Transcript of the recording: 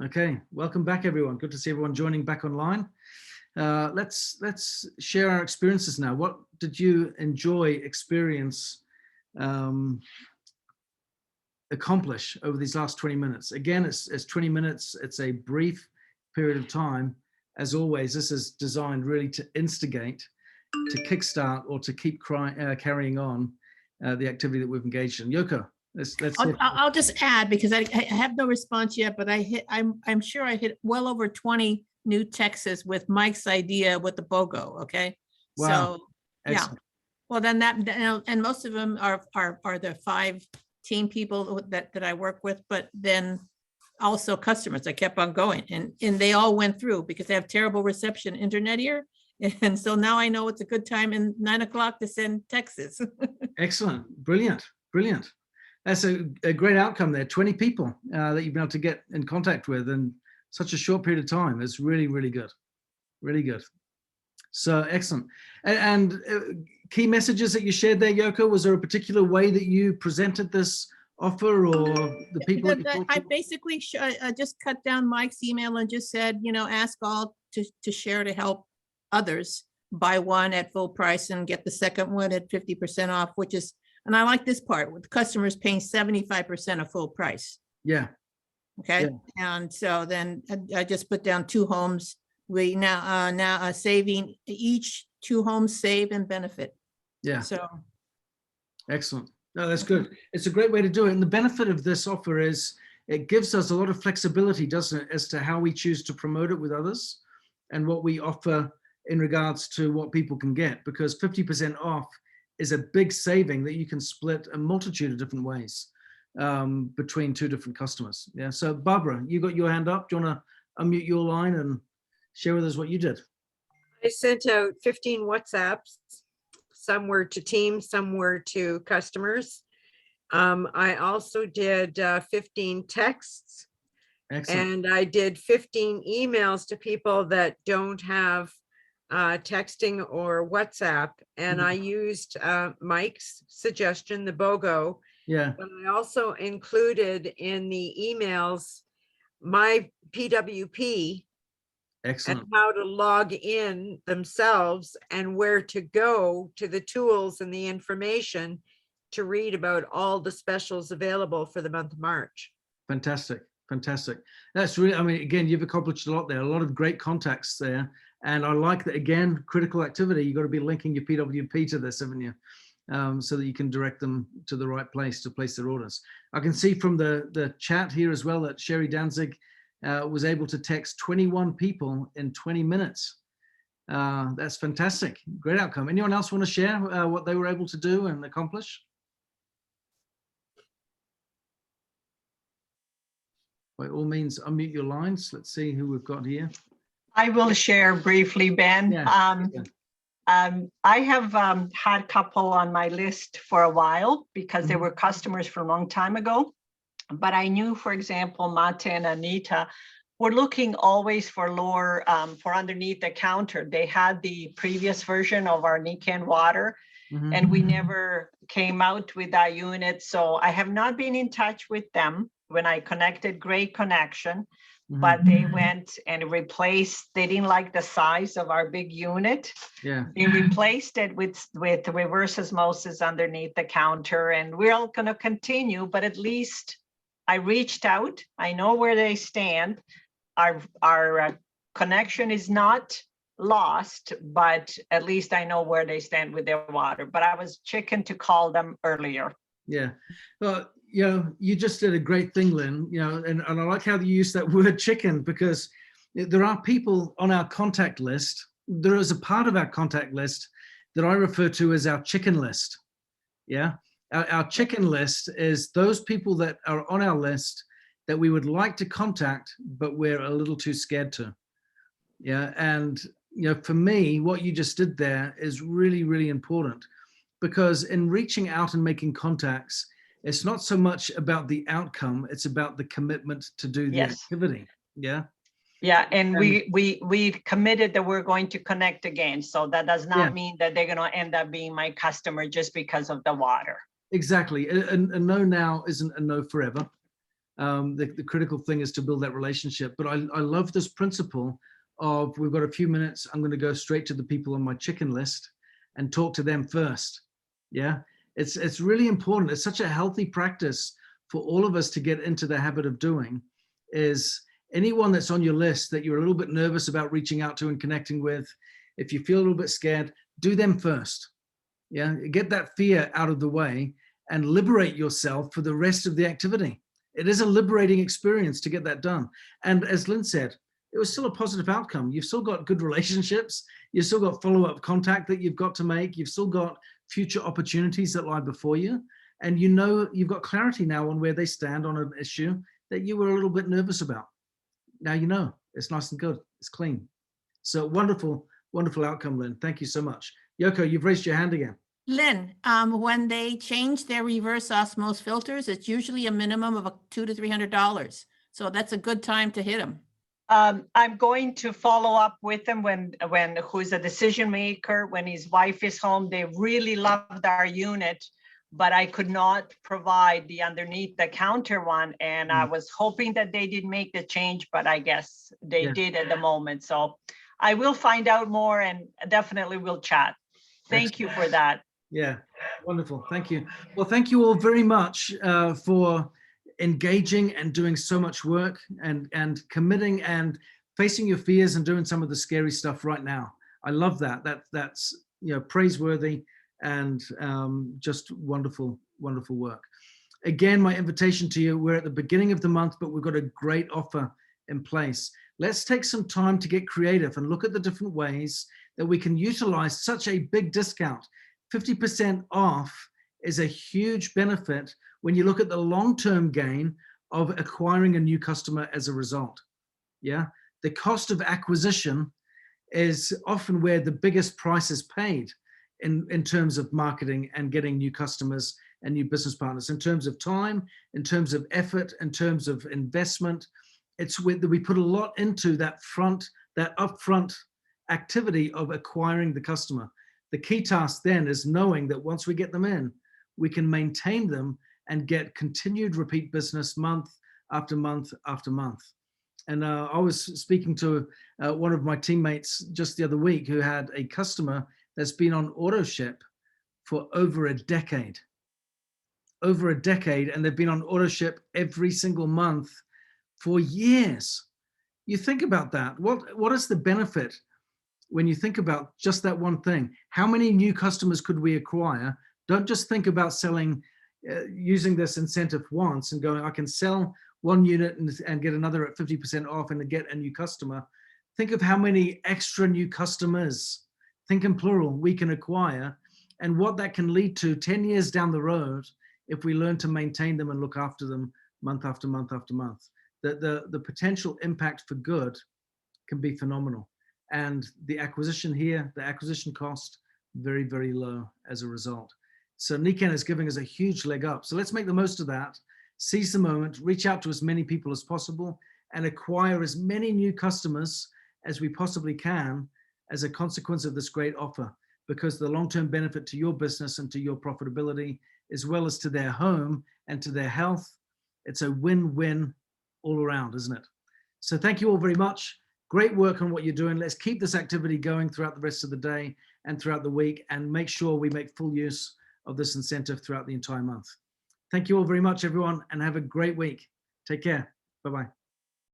Okay, welcome back, everyone. Good to see everyone joining back online. Let's share our experiences now. What did you enjoy, experience, accomplish over these last 20 minutes? Again, it's 20 minutes. It's a brief period of time. As always, this is designed really to instigate, to kickstart, or to keep carrying on the activity that we've engaged in. Yoko, let's I'll just add, because I have no response yet, but I'm sure I hit well over 20 new texts with Mike's idea with the BOGO. Okay. Wow. So excellent. Yeah. Well, then and most of them are the 5 team people that I work with, but then also customers. I kept on going, and they all went through because they have terrible reception internet here. And so now I know it's a good time in 9 o'clock to send texts. Excellent. Brilliant. Brilliant. That's a great outcome there. 20 people that you've been able to get in contact with in such a short period of time. It's really, really good. Really good. So excellent. And key messages that you shared there, Yoko, was there a particular way that you presented this offer, or the people? I basically just cut down Mike's email and just said, ask all to share to help others buy one at full price and get the second one at 50% off, which is, and I like this part, with customers paying 75% of full price. Yeah. Okay. Yeah. And so then I just put down 2 homes. We now saving each 2 homes save and benefit. Yeah. So excellent. No, that's good. It's a great way to do it. And the benefit of this offer is it gives us a lot of flexibility, doesn't it, as to how we choose to promote it with others and what we offer in regards to what people can get, because 50% off is a big saving that you can split a multitude of different ways between 2 different customers. Yeah. So Barbara, you got your hand up. Do you want to unmute your line and share with us what you did? I sent out 15 WhatsApps. Some were to teams, some were to customers. I also did 15 texts. Excellent. And I did 15 emails to people that don't have texting or WhatsApp. And I used Mike's suggestion, the BOGO. Yeah. But I also included in the emails my PWP. Excellent. And how to log in themselves and where to go to the tools and the information to read about all the specials available for the month of March. Fantastic. Fantastic. That's really, I mean, again, you've accomplished a lot there, a lot of great contacts there. And I like that, again, critical activity, you've got to be linking your PWP to this, haven't you? So that you can direct them to the right place to place their orders. I can see from the chat here as well that Sherry Danzig was able to text 21 people in 20 minutes. That's fantastic. Great outcome. Anyone else want to share what they were able to do and accomplish? By all means, unmute your lines. Let's see who we've got here. I will share briefly, Ben. Yeah. I have had a couple on my list for a while because they were customers from a long time ago. But I knew, for example, Mate and Anita were looking always for lower, for underneath the counter. They had the previous version of our Nikan water, and we never came out with that unit. So I have not been in touch with them. When I connected, great connection, but they went and replaced, they didn't like the size of our big unit. Yeah. They replaced it with reverse osmosis underneath the counter, and we're all going to continue, but at least I reached out. I know where they stand. Our connection is not lost, but at least I know where they stand with their water. But I was chicken to call them earlier. Yeah. Well, you just did a great thing, Lynn, and I like how you use that word chicken, because there are people on our contact list. There is a part of our contact list that I refer to as our chicken list. Yeah. Our chicken list is those people that are on our list that we would like to contact, but we're a little too scared to. Yeah. And, for me, what you just did there is really, really important, because in reaching out and making contacts, it's not so much about the outcome, it's about the commitment to do the activity. Yeah. Yeah, and we committed that we're going to connect again. So that does not mean that they're going to end up being my customer just because of the water. Exactly. A no now isn't a no forever. The critical thing is to build that relationship. But I love this principle of, we've got a few minutes, I'm going to go straight to the people on my chicken list and talk to them first. Yeah, it's really important. It's such a healthy practice for all of us to get into the habit of doing, is anyone that's on your list that you're a little bit nervous about reaching out to and connecting with, if you feel a little bit scared, do them first. Yeah, get that fear out of the way and liberate yourself for the rest of the activity. It is a liberating experience to get that done. And as Lynn said, it was still a positive outcome. You've still got good relationships. You've still got follow-up contact that you've got to make. You've still got future opportunities that lie before you. And you know, you've got clarity now on where they stand on an issue that you were a little bit nervous about. Now you know, it's nice and good, it's clean. So wonderful, wonderful outcome, Lynn. Thank you so much. Yoko, you've raised your hand again. Lynn, when they change their reverse osmosis filters, it's usually a minimum of $200 to $300. So that's a good time to hit them. I'm going to follow up with him when who's a decision maker, when his wife is home. They really loved our unit, but I could not provide the underneath the counter one. And I was hoping that they did make the change, but I guess they did at the moment. So I will find out more and definitely will chat. Thank you for that. Yeah, wonderful. Thank you. Well, thank you all very much for engaging and doing so much work and committing and facing your fears and doing some of the scary stuff right now. I love that. That's praiseworthy and just wonderful, wonderful work. Again, my invitation to you, we're at the beginning of the month, but we've got a great offer in place. Let's take some time to get creative and look at the different ways that we can utilize such a big discount. 50% off is a huge benefit when you look at the long-term gain of acquiring a new customer as a result. Yeah, the cost of acquisition is often where the biggest price is paid in terms of marketing and getting new customers and new business partners, in terms of time, in terms of effort, in terms of investment. It's with we put a lot into that upfront activity of acquiring the customer. The key task then is knowing that once we get them in, we can maintain them and get continued repeat business month after month after month. And I was speaking to one of my teammates just the other week who had a customer that's been on auto ship for over a decade. Over a decade, and they've been on auto ship every single month for years. You think about that. What is the benefit when you think about just that one thing? How many new customers could we acquire? Don't just think about selling, using this incentive once and going, I can sell one unit and get another at 50% off and get a new customer. Think of how many extra new customers, think in plural, we can acquire, and what that can lead to 10 years down the road if we learn to maintain them and look after them month after month after month. The potential impact for good can be phenomenal. And the acquisition here, the acquisition cost, very, very low as a result. So Niken is giving us a huge leg up. So let's make the most of that, seize the moment, reach out to as many people as possible, and acquire as many new customers as we possibly can as a consequence of this great offer, because the long-term benefit to your business and to your profitability, as well as to their home and to their health, it's a win-win all around, isn't it? So thank you all very much. Great work on what you're doing. Let's keep this activity going throughout the rest of the day and throughout the week, and make sure we make full use of this incentive throughout the entire month. Thank you all very much, everyone, and have a great week. Take care. Bye-bye.